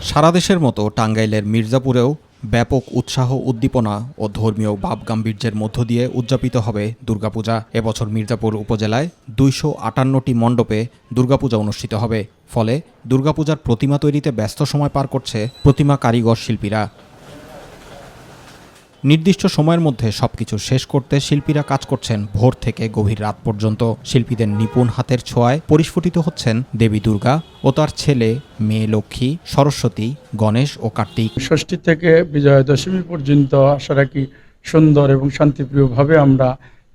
সারা দেশের মতো টাঙ্গাইলের মির্জাপুরেও ব্যাপক উৎসাহ উদ্দীপনা ও ধর্মীয় ভাবগাম্ভীর্যের মধ্য দিয়ে উদযাপিত হবে দুর্গাপূজা। এবছর মির্জাপুর উপজেলায় ২৫৮টি মণ্ডপে দুর্গাপূজা অনুষ্ঠিত হবে। ফলে দুর্গাপূজার প্রতিমা তৈরিতে ব্যস্ত সময় পার করছে প্রতিমা কারিগর শিল্পীরা। নির্দিষ্ট সময়ের মধ্যে সবকিছু শেষ করতে শিল্পীরা কাজ করছেন ভোর থেকে গভীর রাত পর্যন্ত। শিল্পীদের নিপুণ হাতের ছোঁয়ায় পরিস্ফুটিত হচ্ছেন দেবী দুর্গা ও তার ছেলে মেয়ে লক্ষ্মী, সরস্বতী, গণেশ ও কার্তিক। ষষ্ঠী থেকে বিজয়া দশমী পর্যন্ত আশা রাখি সুন্দর এবং শান্তিপ্রিয়ভাবে আমরা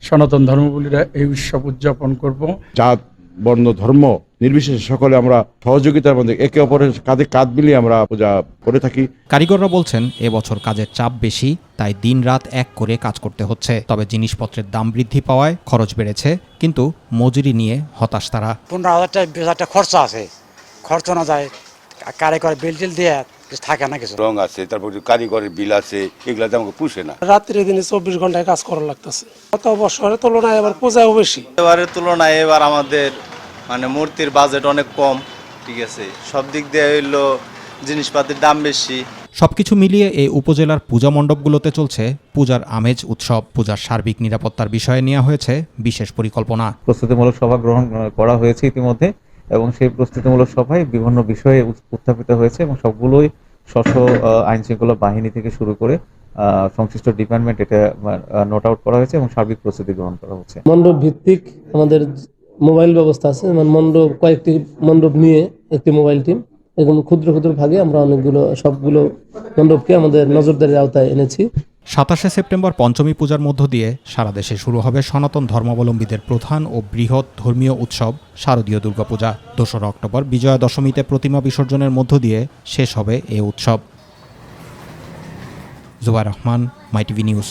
সনাতন ধর্মাবলম্বীরা এই উৎসব উদযাপন করব। জাত, বর্ণ, ধর্ম নির্বিশেষে সকলে আমরা সহযোগিতার মধ্যে একে অপরের কাঁধে কাঁধ মিলিয়ে আমরা পূজা করে থাকি। কারিগররা বলছেন এবছর কাজের চাপ বেশি, তাই দিনরাত এক করে কাজ করতে হচ্ছে। তবে জিনিসপত্রের দাম বৃদ্ধি পাওয়ায় খরচ বেড়েছে, কিন্তু মজুরি নিয়ে হতাশ তারা। 15,000 টাকা 20,000 টাকা খরচা আছে, খরচ না যায় কারিগর বিল টিল দিয়ে থাকে না, কিছু রং আছে, তারপর কারিগরের বিল আছে, এগুলা আমাকে পুষে না। রাত্রি দিনে 24 ঘন্টায় কাজ করা লাগতেছে। গত বছরের তুলনায় এবার পূজাও বেশি। এবারের তুলনায় এবার আমাদের মূর্তির বাজেট অনেক কম, ঠিক আছে, সব দিক দিয়ে হইলো জিনিসপাতির দাম বেশি। সবকিছু মিলিয়ে এই উপজেলার পূজা মণ্ডপগুলোতে চলছে পূজার আমেজ উৎসব। পূজার সার্বিক নিরাপত্তার বিষয়ে নেওয়া হয়েছে বিশেষ পরিকল্পনা। প্রস্তুতিমূলক সভা গ্রহণ করা হয়েছে ইতিমধ্যে, এবং সেই প্রস্তুতিমূলক সভায় বিভিন্ন বিষয়ে উত্থাপিত হয়েছে এবং সবগুলোই স্ব আইন শৃঙ্খলা বাহিনী থেকে শুরু করে সংশ্লিষ্ট ডিপার্টমেন্ট এটা নোট আউট করা হয়েছে এবং সার্বিক প্রস্তুতি গ্রহণ করা হচ্ছে। মণ্ডপ ভিত্তিক আমাদের মোবাইল ব্যবস্থা আছে, মণ্ডপ কয়েকটি মণ্ডপ নিয়ে একটি মোবাইল টিম, এরকম ক্ষুদ্র ক্ষুদ্র ভাগে আমরা সবগুলো মণ্ডপকে আমাদের নজরদারির আওতায় এনেছি। 27শে সেপ্টেম্বর পঞ্চমী পূজার মধ্য দিয়ে সারা দেশে শুরু হবে সনাতন ধর্মাবলম্বীদের প্রধান ও বৃহৎ ধর্মীয় উৎসব শারদীয় দুর্গাপূজা। 2রা অক্টোবর বিজয়া দশমীতে প্রতিমা বিসর্জনের মধ্য দিয়ে শেষ হবে এ উৎসব। জুবাইর রহমান, মাই টিভি নিউজ।